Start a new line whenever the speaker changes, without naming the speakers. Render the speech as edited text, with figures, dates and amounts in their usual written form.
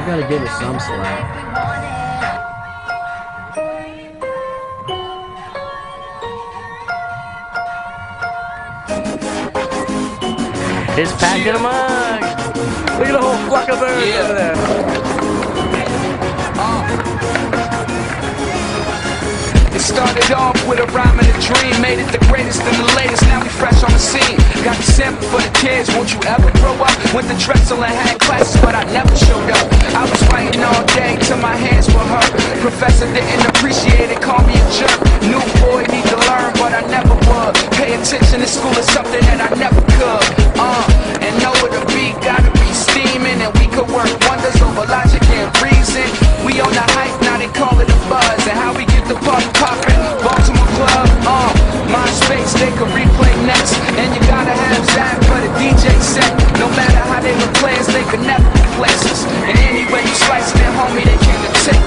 gotta give it some slack.
His pack in a mug. Look at the whole flock of birds over there.
It started off with a rhyme and a dream, made it the greatest and the latest, now we fresh on the scene. Got the sample for the kids, won't you ever grow up? Went to Drexel and had classes, but I never showed up. I was writing all day till my hands were hurt. Professor didn't appreciate it, called me a jerk. New boy need to learn, but I never would. Pay attention in school is something that I never could. And know what the beat gotta be steaming, and we could work wonders over logic and reason. We on the hype, now they call it a buzz. And how we get the party poppin', Baltimore Club, MySpace, they could replay next. And you gotta have Zach for the DJ set. No matter how they replace us, they could never replace us. And anyway you slice it, homie, they can't take